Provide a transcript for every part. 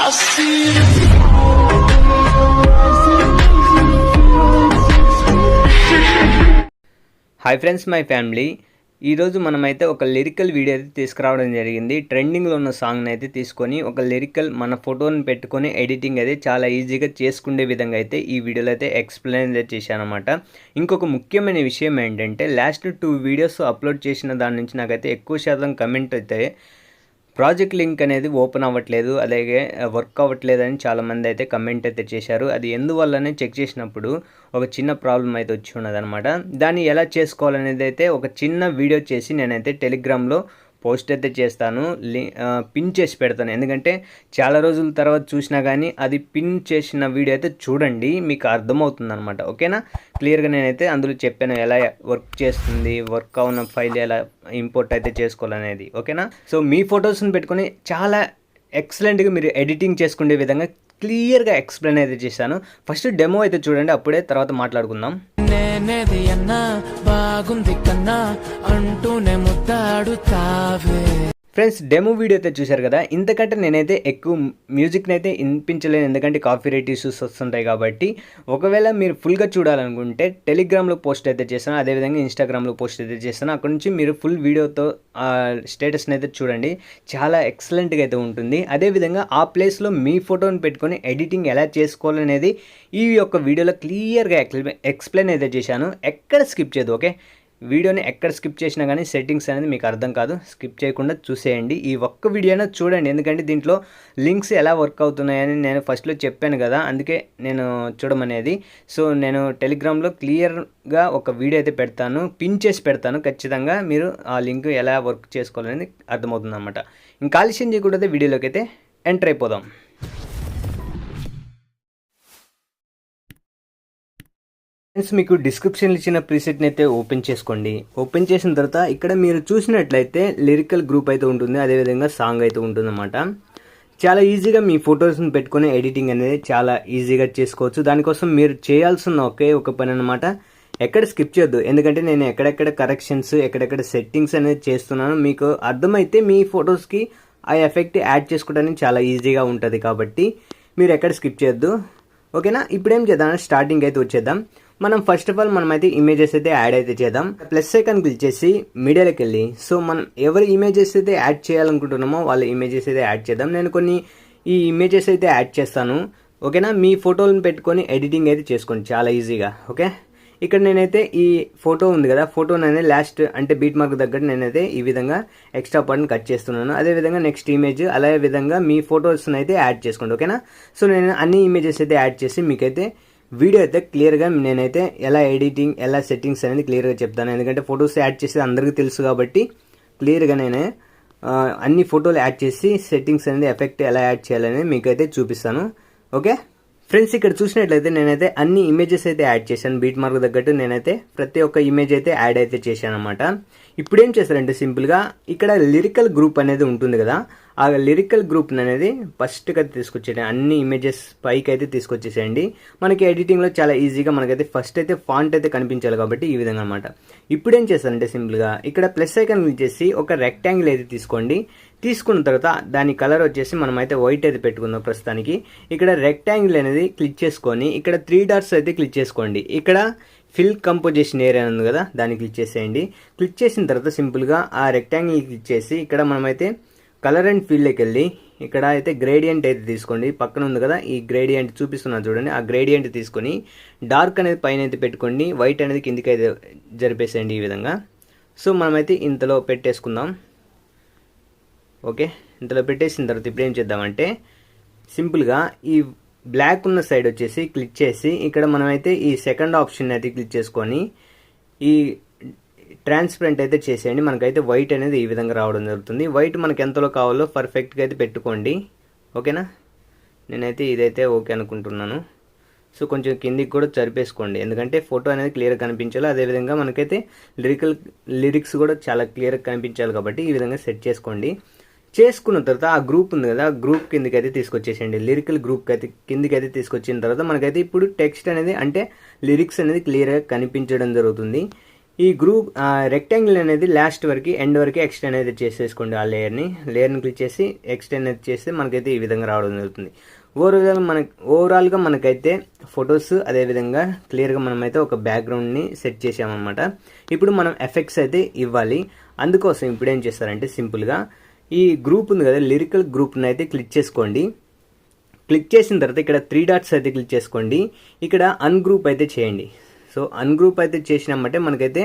Hi friends, my family. ఈరోజు మనమైతే ఒక లిరికల్ వీడియో అయితే తీసుకురావడం జరిగింది. ట్రెండింగ్లో ఉన్న సాంగ్ని అయితే తీసుకొని ఒక లిరికల్ మన ఫోటోని పెట్టుకొని ఎడిటింగ్ అయితే చాలా ఈజీగా చేసుకునే విధంగా అయితే ఈ వీడియోలో అయితే ఎక్స్ప్లెయిన్ అయితే చేశాను అనమాట. ఇంకొక ముఖ్యమైన విషయం ఏంటంటే, లాస్ట్ 2 వీడియోస్ అప్లోడ్ చేసిన దాని నుంచి నాకైతే ఎక్కువ శాతం కమెంట్ అయితే ప్రాజెక్ట్ లింక్ అనేది ఓపెన్ అవ్వట్లేదు, అలాగే వర్క్ అవ్వట్లేదు అని చాలామంది అయితే కమెంట్ అయితే చేశారు. అది ఎందువల్లనే చెక్ చేసినప్పుడు ఒక చిన్న ప్రాబ్లం అయితే వచ్చి ఉన్నదనమాట. దాన్ని ఎలా చేసుకోవాలనేది అయితే ఒక చిన్న వీడియో చేసి నేనైతే టెలిగ్రామ్లో పోస్ట్ అయితే చేస్తాను, పిన్ చేసి పెడతాను. ఎందుకంటే చాలా రోజుల తర్వాత చూసినా కానీ అది పిన్ చేసిన వీడియో అయితే చూడండి, మీకు అర్థమవుతుంది అనమాట. ఓకేనా? క్లియర్గా నేనైతే అందులో చెప్పాను ఎలా వర్క్ చేస్తుంది, వర్క్ అవున ఫైల్ ఎలా ఇంపోర్ట్ అయితే చేసుకోవాలనేది. ఓకేనా? సో మీ ఫొటోస్ని పెట్టుకొని చాలా ఎక్సలెంట్గా మీరు ఎడిటింగ్ చేసుకునే విధంగా క్లియర్గా ఎక్స్ప్లెయిన్ అయితే చేశాను. ఫస్ట్ డెమో అయితే చూడండి, అప్పుడే తర్వాత మాట్లాడుకుందాం. నేనేది అన్నా బాగుంది కన్నా అంటూనే ముద్దాడుతావే. ఫ్రెండ్స్, డెమో వీడియో అయితే చూశారు కదా. ఇంతకంటే నేనైతే ఎక్కువ మ్యూజిక్ని అయితే వినిపించలేను, ఎందుకంటే కాపీరైట్ ఇష్యూస్ వస్తుంటాయి కాబట్టి. ఒకవేళ మీరు ఫుల్గా చూడాలనుకుంటే టెలిగ్రామ్లో పోస్ట్ అయితే చేస్తాను, అదేవిధంగా ఇన్స్టాగ్రామ్లో పోస్ట్ అయితే చేస్తాను. అక్కడ నుంచి మీరు ఫుల్ వీడియోతో స్టేటస్ని అయితే చూడండి, చాలా ఎక్సలెంట్గా అయితే ఉంటుంది. అదేవిధంగా ఆ ప్లేస్లో మీ ఫోటోని పెట్టుకొని ఎడిటింగ్ ఎలా చేసుకోవాలనేది ఈ యొక్క వీడియోలో క్లియర్గా ఎక్స్ప్లెయిన్ అయితే చేశాను. ఎక్కడ స్కిప్ చేయదు. ఓకే, వీడియోని ఎక్కడ స్కిప్ చేసినా కానీ సెట్టింగ్స్ అనేది మీకు అర్థం కాదు, స్కిప్ చేయకుండా చూసేయండి. ఈ ఒక్క వీడియోనే చూడండి, ఎందుకంటే దీంట్లో లింక్స్ ఎలా వర్క్ అవుతున్నాయని నేను ఫస్ట్లో చెప్పాను కదా, అందుకే నేను చూడమనేది. సో నేను టెలిగ్రామ్లో క్లియర్గా ఒక వీడియో అయితే పెడతాను, పిన్ చేసి పెడతాను. ఖచ్చితంగా మీరు ఆ లింక్ ఎలా వర్క్ చేసుకోవాలనేది అర్థమవుతుంది అన్నమాట. ఇంకా ఆలస్యం చేయకూడదు, వీడియోలోకి అయితే ఎంటర్ అయిపోదాం. ఫ్రెండ్స్, మీకు డిస్క్రిప్షన్లో ఇచ్చిన ప్రీసెట్ని అయితే ఓపెన్ చేసుకోండి. ఓపెన్ చేసిన తర్వాత ఇక్కడ మీరు చూసినట్లయితే లిరికల్ గ్రూప్ అయితే ఉంటుంది, అదేవిధంగా సాంగ్ అయితే ఉంటుందన్నమాట. చాలా ఈజీగా మీ ఫొటోస్ని పెట్టుకుని ఎడిటింగ్ అనేది చాలా ఈజీగా చేసుకోవచ్చు. దానికోసం మీరు చేయాల్సిన ఒకే ఒక పని అనమాట, ఎక్కడ స్కిప్ చేయొద్దు. ఎందుకంటే నేను ఎక్కడెక్కడ కరెక్షన్స్, ఎక్కడెక్కడ సెట్టింగ్స్ అనేది చేస్తున్నాను, మీకు అర్థమైతే మీ ఫొటోస్కి ఆ ఎఫెక్ట్ యాడ్ చేసుకోవడానికి చాలా ఈజీగా ఉంటుంది. కాబట్టి మీరు ఎక్కడ స్కిప్ చేయొద్దు. ఓకేనా? ఇప్పుడేం చేద్దాం, స్టార్టింగ్ అయితే వచ్చేద్దాం. మనం ఫస్ట్ ఆఫ్ ఆల్ మనమైతే ఇమేజెస్ అయితే యాడ్ అయితే చేద్దాం. ప్లస్ ఐకాన్ క్లిక్ చేసి మీడియాలోకి వెళ్ళి, సో మనం ఎవరి ఇమేజెస్ అయితే యాడ్ చేయాలనుకుంటున్నామో వాళ్ళ ఇమేజెస్ అయితే యాడ్ చేద్దాం. నేను కొన్ని ఈ ఇమేజెస్ అయితే యాడ్ చేస్తాను. ఓకేనా? మీ ఫోటోలను పెట్టుకొని ఎడిటింగ్ అయితే చేసుకోండి చాలా ఈజీగా. ఓకే, ఇక్కడ నేనైతే ఈ ఫోటో ఉంది కదా, ఫోటోని అనేది లాస్ట్ అంటే బీట్ మార్క్ దగ్గర నేనైతే ఈ విధంగా ఎక్స్ట్రా పార్ట్ని కట్ చేస్తున్నాను. అదేవిధంగా నెక్స్ట్ ఇమేజ్ అదే విధంగా మీ ఫోటోస్ని అయితే యాడ్ చేసుకోండి. ఓకేనా? సో నేను అన్ని ఇమేజెస్ అయితే యాడ్ చేసి మీకైతే వీడియో అయితే క్లియర్గా నేనైతే ఎలా ఎడిటింగ్, ఎలా సెట్టింగ్స్ అనేది క్లియర్గా చెప్తాను. ఎందుకంటే ఫొటోస్ యాడ్ చేసి అందరికీ తెలుసు కాబట్టి క్లియర్గా నేనే అన్ని ఫోటోలు యాడ్ చేసి సెట్టింగ్స్ అనేది ఎఫెక్ట్ ఎలా యాడ్ చేయాలనేది మీకైతే చూపిస్తాను. ఓకే ఫ్రెండ్స్, ఇక్కడ చూసినట్లయితే నేనైతే అన్ని ఇమేజెస్ అయితే యాడ్ చేశాను. బీట్ మార్క్ తగ్గట్టు నేనైతే ప్రతి ఒక్క ఇమేజ్ అయితే యాడ్ అయితే చేశాను అనమాట. ఇప్పుడు ఏం చేస్తారంటే సింపుల్గా ఇక్కడ లిరికల్ గ్రూప్ అనేది ఉంటుంది కదా, ఆ లిరికల్ గ్రూప్ అనేది ఫస్ట్కి అయితే తీసుకొచ్చేయండి. అన్ని ఇమేజెస్ పైకి అయితే తీసుకొచ్చేసేయండి. మనకి ఎడిటింగ్లో చాలా ఈజీగా మనకైతే ఫస్ట్ అయితే ఫాంట్ అయితే కనిపించాలి కాబట్టి ఈ విధంగా అనమాట. ఇప్పుడు ఏం చేస్తారంటే సింపుల్గా ఇక్కడ ప్లస్ ఐకాన్ క్లిక్ చేసి ఒక రెక్టాంగిల్ అయితే తీసుకోండి. తీసుకున్న తర్వాత దాని కలర్ వచ్చేసి మనమైతే వైట్ అయితే పెట్టుకుందాం ప్రస్తుతానికి. ఇక్కడ రెక్టాంగిల్ అనేది క్లిక్ చేసుకొని ఇక్కడ 3 డాట్స్ అయితే క్లిక్ చేసుకోండి. ఇక్కడ ఫిల్ కంపోజిషన్ ఏరియా ఉంది కదా, దాన్ని క్లిక్ చేసేయండి. క్లిక్ చేసిన తర్వాత సింపుల్గా ఆ రెక్టాంగిల్ క్లిక్ చేసి ఇక్కడ మనమైతే కలర్ అండ్ ఫీల్డ్లోకి వెళ్ళి ఇక్కడ అయితే గ్రేడియంట్ అయితే తీసుకోండి. పక్కన ఉంది కదా ఈ గ్రేడియంట్ చూపిస్తున్నా చూడండి, ఆ గ్రేడియంట్ తీసుకొని డార్క్ అనేది పైన అయితే పెట్టుకోండి, వైట్ అనేది కిందికి అయితే జరిపేసేయండి ఈ విధంగా. సో మనమైతే ఇంతలో పెట్టేసుకుందాం. ఓకే, ఇంతలో పెట్టేసిన తర్వాత ఇప్పుడు ఏం చేద్దామంటే సింపుల్గా ఈ బ్లాక్ ఉన్న సైడ్ వచ్చేసి క్లిక్ చేసి ఇక్కడ మనమైతే ఈ సెకండ్ ఆప్షన్ అయితే క్లిక్ చేసుకొని ఈ ట్రాన్స్పరెంట్ అయితే చేసేయండి. మనకైతే వైట్ అనేది ఈ విధంగా రావడం జరుగుతుంది. వైట్ మనకి ఎంతలో కావాలో పర్ఫెక్ట్గా అయితే పెట్టుకోండి. ఓకేనా? నేనైతే ఇదైతే ఓకే అనుకుంటున్నాను. సో కొంచెం కిందికి కూడా సరిపేసుకోండి, ఎందుకంటే ఫోటో అనేది క్లియర్గా కనిపించాలి. అదేవిధంగా మనకైతే లిరిక్స్ కూడా చాలా క్లియర్గా కనిపించాలి కాబట్టి ఈ విధంగా సెట్ చేసుకోండి. చేసుకున్న తర్వాత ఆ గ్రూప్ ఉంది కదా, గ్రూప్ కిందకి అయితే తీసుకొచ్చేసేయండి. లిరికల్ గ్రూప్కి అయితే కిందికి అయితే తీసుకొచ్చిన తర్వాత మనకైతే ఇప్పుడు టెక్స్ట్ అనేది అంటే లిరిక్స్ అనేది క్లియర్గా కనిపించడం జరుగుతుంది. ఈ గ్రూప్ రెక్టాంగిల్ అనేది లాస్ట్ వరకు ఎండ్ వరకు ఎక్స్టెండ్ అయితే చేసేసుకోండి. ఆ లేయర్ని క్లిక్ చేసి ఎక్స్టెండ్ అయితే చేస్తే మనకైతే ఈ విధంగా రావడం జరుగుతుంది. ఓవరాల్గా మనకైతే ఫొటోస్ అదేవిధంగా క్లియర్గా మనమైతే ఒక బ్యాక్గ్రౌండ్ని సెట్ చేసామన్నమాట. ఇప్పుడు మనం ఎఫెక్ట్స్ అయితే ఇవ్వాలి. అందుకోసం ఇప్పుడు ఏం చేస్తారంటే సింపుల్గా ఈ గ్రూప్ ఉంది కదా, లిరికల్ గ్రూప్ని అయితే క్లిక్ చేసుకోండి. క్లిక్ చేసిన తర్వాత ఇక్కడ 3 డాట్స్ అయితే క్లిక్ చేసుకోండి. ఇక్కడ అన్గ్రూప్ అయితే చేయండి. సో అన్గ్రూప్ అయితే చేసినామంటే మనకైతే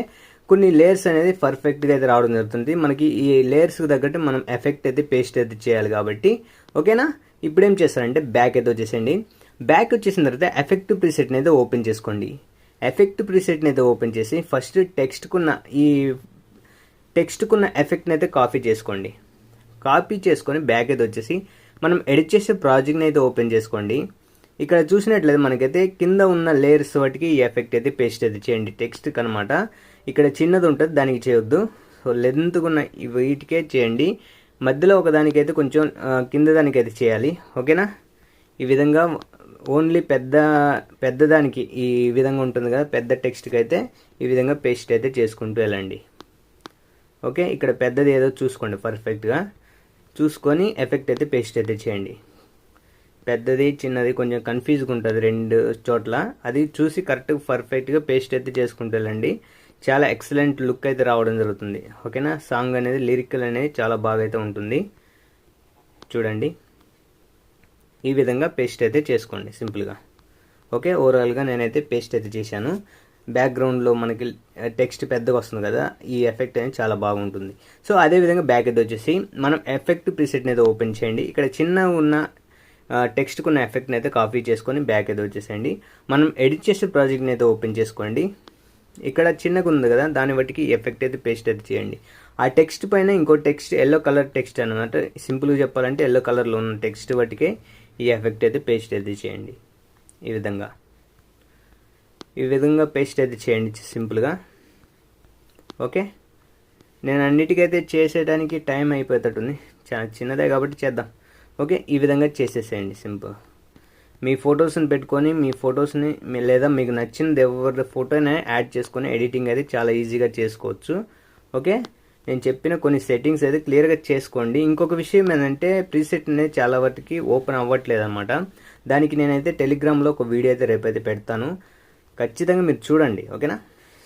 కొన్ని లేయర్స్ అనేది పర్ఫెక్ట్గా అయితే రావడం జరుగుతుంది. మనకి ఈ లేయర్స్కి తగ్గట్టు మనం ఎఫెక్ట్ అయితే పేస్ట్ అయితే చేయాలి కాబట్టి ఓకేనా. ఇప్పుడు ఏం చేస్తారంటే బ్యాక్ అయితే వచ్చేసండి. బ్యాక్ వచ్చేసిన తర్వాత ఎఫెక్ట్ ప్రీసెట్ని అయితే ఓపెన్ చేసుకోండి. ఎఫెక్ట్ ప్రీసెట్ని అయితే ఓపెన్ చేసి ఫస్ట్ టెక్స్ట్కున్న ఎఫెక్ట్ని అయితే కాపీ చేసుకోండి. కాపీ చేసుకొని బ్యాక్ అయితే వచ్చేసి మనం ఎడిట్ చేసే ప్రాజెక్ట్ని అయితే ఓపెన్ చేసుకోండి. ఇక్కడ చూసినట్లయితే మనకైతే కింద ఉన్న లేయర్స్ వాటికి ఈ ఎఫెక్ట్ అయితే పేస్ట్ అయితే చేయండి. టెక్స్ట్కి అనమాట. ఇక్కడ చిన్నది ఉంటుంది, దానికి చేయొద్దు. సో లెంత్గా ఉన్న వీటికే చేయండి. మధ్యలో ఒకదానికైతే కొంచెం కింద దానికైతే చేయాలి. ఓకేనా. ఈ విధంగా ఓన్లీ పెద్దదానికి ఈ విధంగా ఉంటుంది కదా, పెద్ద టెక్స్ట్కి అయితే ఈ విధంగా పేస్ట్ అయితే చేసుకుంటూ వెళ్ళండి. ఓకే. ఇక్కడ పెద్దది ఏదో చూసుకోండి, పర్ఫెక్ట్గా చూసుకొని ఎఫెక్ట్ అయితే పేస్ట్ అయితే చేయండి. పెద్దది చిన్నది కొంచెం కన్ఫ్యూజ్గా ఉంటుంది 2 చోట్ల, అది చూసి కరెక్ట్గా పర్ఫెక్ట్గా పేస్ట్ అయితే చేసుకుంటూ వెళ్ళండి. చాలా ఎక్సలెంట్ లుక్ అయితే రావడం జరుగుతుంది. ఓకేనా. సాంగ్ అనేది లిరికల్ అనేది చాలా బాగా అయితే ఉంటుంది. చూడండి ఈ విధంగా పేస్ట్ అయితే చేసుకోండి సింపుల్గా. ఓకే. ఓవరాల్గా నేనైతే పేస్ట్ అయితే చేశాను. బ్యాక్గ్రౌండ్లో మనకి టెక్స్ట్ పెద్దగా వస్తుంది కదా, ఈ ఎఫెక్ట్ అనేది చాలా బాగుంటుంది. సో అదేవిధంగా బ్యాక్ అయితే వచ్చేసి మనం ఎఫెక్ట్ ప్రీసెట్ని అయితే ఓపెన్ చేయండి. ఇక్కడ చిన్న ఉన్న టెక్స్ట్కి ఉన్న ఎఫెక్ట్ని అయితే కాపీ చేసుకొని బ్యాక్ అయితే వచ్చేసేయండి. మనం ఎడిట్ చేసే ప్రాజెక్ట్ని అయితే ఓపెన్ చేసుకోండి. ఇక్కడ చిన్నగా ఉంది కదా, దాన్ని బట్టికి ఎఫెక్ట్ అయితే పేస్ట్ అయితే చేయండి. ఆ టెక్స్ట్ పైన ఇంకో టెక్స్ట్ ఎల్లో కలర్ టెక్స్ట్ అనమాట. సింపుల్గా చెప్పాలంటే ఎల్లో కలర్లో ఉన్న టెక్స్ట్ బట్టికే ఈ ఎఫెక్ట్ అయితే పేస్ట్ అయితే చేయండి. ఈ విధంగా పేస్ట్ అయితే చేయండి సింపుల్గా. ఓకే. నేను అన్నిటికైతే చేసేయడానికి టైం అయిపోయేటట్టుంది, చాలా చిన్నదే కాబట్టి చేద్దాం. ఓకే. ఈ విధంగా చేసేసేయండి సింపుల్. మీ ఫొటోస్ని పెట్టుకొని మీ ఫొటోస్ని లేదా మీకు నచ్చింది ఎవరి ఫోటోనే యాడ్ చేసుకొని ఎడిటింగ్ అయితే చాలా ఈజీగా చేసుకోవచ్చు. ఓకే. నేను చెప్పిన కొన్ని సెట్టింగ్స్ అయితే క్లియర్గా చేసుకోండి. ఇంకొక విషయం ఏంటంటే ప్రీసెట్ అనేది చాలా వాటికి ఓపెన్ అవ్వట్లేదు అనమాట. దానికి నేనైతే టెలిగ్రామ్లో ఒక వీడియో అయితే రేపైతే పెడతాను, ఖచ్చితంగా మీరు చూడండి. ఓకేనా.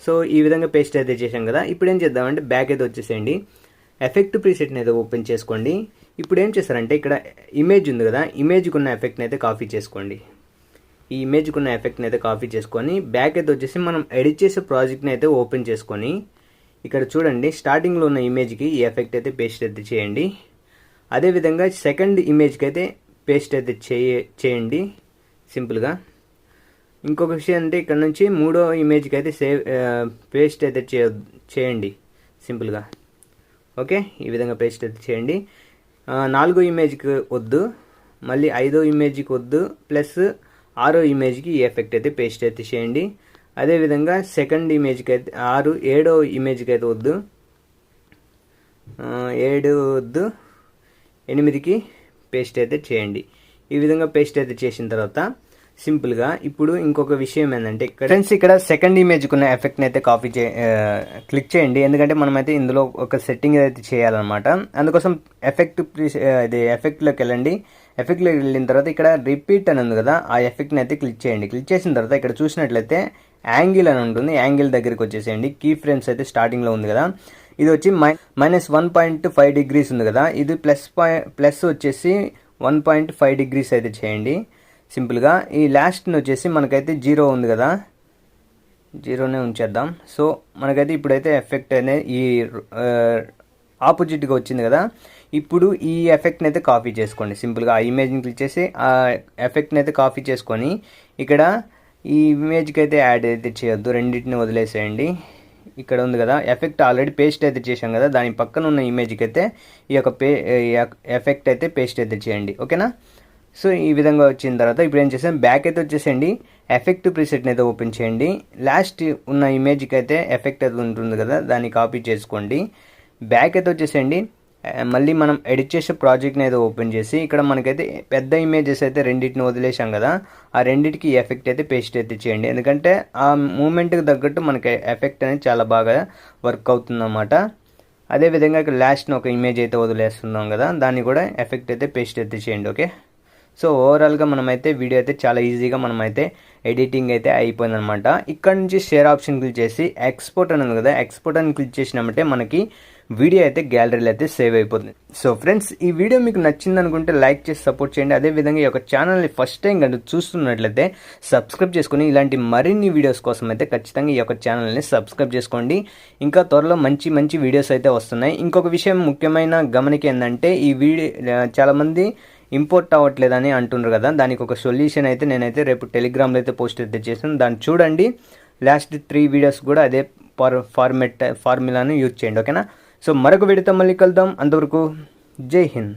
సో ఈ విధంగా పేస్ట్ అయితే చేసాం కదా. ఇప్పుడు ఏం చేద్దామంటే బ్యాక్ అయితే వచ్చేసేయండి. ఎఫెక్ట్ ప్రీసెట్ని అయితే ఓపెన్ చేసుకోండి. ఇప్పుడు ఏం చేస్తారంటే ఇక్కడ ఇమేజ్ ఉంది కదా, ఇమేజ్కి ఉన్న ఎఫెక్ట్ని అయితే కాపీ చేసుకోండి. ఈ ఇమేజ్కి ఉన్న ఎఫెక్ట్ని అయితే కాపీ చేసుకొని బ్యాక్ అయితే వచ్చేసి మనం ఎడిట్ చేసే ప్రాజెక్ట్ని అయితే ఓపెన్ చేసుకొని ఇక్కడ చూడండి స్టార్టింగ్లో ఉన్న ఇమేజ్కి ఈ ఎఫెక్ట్ అయితే పేస్ట్ అయితే చేయండి. అదేవిధంగా సెకండ్ ఇమేజ్కి అయితే పేస్ట్ అయితే చేయండి సింపుల్గా. ఇంకొక విషయం అంటే ఇక్కడ నుంచి 3వ ఇమేజ్కి అయితే పేస్ట్ అయితే చేయండి సింపుల్గా. ఓకే. ఈ విధంగా పేస్ట్ అయితే చేయండి. 4వ ఇమేజ్కి వద్దు, మళ్ళీ 5వ ఇమేజ్కి వద్దు, ప్లస్ 6వ ఇమేజ్కి ఈ ఎఫెక్ట్ అయితే పేస్ట్ అయితే చేయండి. అదేవిధంగా సెకండ్ ఇమేజ్కి అయితే 7వ ఇమేజ్కి అయితే వద్దు, 7 వద్దు, 8కి పేస్ట్ అయితే చేయండి. ఈ విధంగా పేస్ట్ అయితే చేసిన తర్వాత సింపుల్గా ఇప్పుడు ఇంకొక విషయం ఏంటంటే ఇక్కడ సెకండ్ ఇమేజ్కి ఉన్న ఎఫెక్ట్ని అయితే క్లిక్ చేయండి. ఎందుకంటే మనమైతే ఇందులో ఒక సెట్టింగ్ అయితే చేయాలన్నమాట. అందుకోసం ఎఫెక్ట్లోకి వెళ్ళండి. ఎఫెక్ట్లోకి వెళ్ళిన తర్వాత ఇక్కడ రిపీట్ అని ఉంది కదా, ఆ ఎఫెక్ట్ని అయితే క్లిక్ చేయండి. క్లిక్ చేసిన తర్వాత ఇక్కడ చూసినట్లయితే యాంగిల్ అని ఉంటుంది, యాంగిల్ దగ్గరికి వచ్చేసేయండి. కీ ఫ్రేమ్స్ అయితే స్టార్టింగ్లో ఉంది కదా, ఇది వచ్చి -1.5 డిగ్రీస్ ఉంది కదా, ఇది ప్లస్ వచ్చేసి 1.5 డిగ్రీస్ అయితే చేయండి సింపుల్గా. ఈ లాస్ట్ని వచ్చేసి మనకైతే 0 ఉంది కదా, 0నే ఉంచేద్దాం. సో మనకైతే ఇప్పుడైతే ఎఫెక్ట్ అనేది ఈ ఆపోజిట్గా వచ్చింది కదా. ఇప్పుడు ఈ ఎఫెక్ట్ని అయితే కాపీ చేసుకోండి సింపుల్గా. ఆ ఇమేజ్ని క్లిక్ చేసి ఆ ఎఫెక్ట్ని అయితే కాపీ చేసుకొని ఇక్కడ ఈ ఇమేజ్కి అయితే యాడ్ అయితే చేయొద్దు, రెండింటిని వదిలేసేయండి. ఇక్కడ ఉంది కదా ఎఫెక్ట్ ఆల్రెడీ పేస్ట్ అయితే చేసాం కదా, దాని పక్కన ఉన్న ఇమేజ్కి అయితే ఈ యొక్క ఎఫెక్ట్ అయితే పేస్ట్ అయితే చేయండి. ఓకేనా. సో ఈ విధంగా వచ్చిన తర్వాత ఇప్పుడు ఏం చేసాం, బ్యాక్ అయితే వచ్చేసేయండి. ఎఫెక్ట్ ప్రీసెట్ని అయితే ఓపెన్ చేయండి. లాస్ట్ ఉన్న ఇమేజ్కి అయితే ఎఫెక్ట్ అయితే ఉంటుంది కదా, దాన్ని కాపీ చేసుకోండి. బ్యాక్ అయితే వచ్చేసేయండి. మళ్ళీ మనం ఎడిట్ చేసే ప్రాజెక్ట్ని అయితే ఓపెన్ చేసి ఇక్కడ మనకైతే పెద్ద ఇమేజెస్ అయితే రెండింటిని వదిలేసాం కదా, ఆ రెండింటికి ఎఫెక్ట్ అయితే పేస్ట్ అయితే చేయండి. ఎందుకంటే ఆ మూమెంట్కి తగ్గట్టు మనకి ఎఫెక్ట్ అనేది చాలా బాగా వర్క్ అవుతుందన్నమాట. అదేవిధంగా ఇక్కడ లాస్ట్ని ఒక ఇమేజ్ అయితే వదిలేస్తున్నాం కదా, దాన్ని కూడా ఎఫెక్ట్ అయితే పేస్ట్ అయితే చేయండి. ఓకే, సో ఓవరాల్గా మనమైతే వీడియో అయితే చాలా ఈజీగా మనమైతే ఎడిటింగ్ అయితే అయిపోయిందనమాట. ఇక్కడ నుంచి షేర్ ఆప్షన్ క్లిక్ చేసి ఎక్స్పోర్ట్ అని ఉంది కదా, ఎక్స్పోర్ట్ అని క్లిక్ చేసినామంటే మనకి వీడియో అయితే గ్యాలరీలో అయితే సేవ్ అయిపోతుంది. సో ఫ్రెండ్స్, ఈ వీడియో మీకు నచ్చింది అనుకుంటే లైక్ చేసి సపోర్ట్ చేయండి. అదేవిధంగా ఈ యొక్క ఛానల్ని ఫస్ట్ టైం కనుక చూస్తున్నట్లయితే సబ్స్క్రైబ్ చేసుకుని ఇలాంటి మరిన్ని వీడియోస్ కోసం అయితే ఖచ్చితంగా ఈ యొక్క ఛానల్ని సబ్స్క్రైబ్ చేసుకోండి. ఇంకా త్వరలో మంచి మంచి వీడియోస్ అయితే వస్తున్నాయి. ఇంకొక విషయం ముఖ్యమైన గమనిక ఏంటంటే, ఈ వీడియో చాలామంది ఇంపోర్ట్ అవ్వట్లేదని అంటున్నారు కదా, దానికి ఒక సొల్యూషన్ అయితే నేనైతే రేపు టెలిగ్రామ్లో అయితే పోస్ట్ అయితే చేసాను. దాన్ని చూడండి. లాస్ట్ 3 వీడియోస్ కూడా అదే ఫార్ములాను యూజ్ చేయండి. ఓకేనా? సో మరొక వీడియోతో మళ్ళీ కలుద్దాం. అంతవరకు జై హింద్.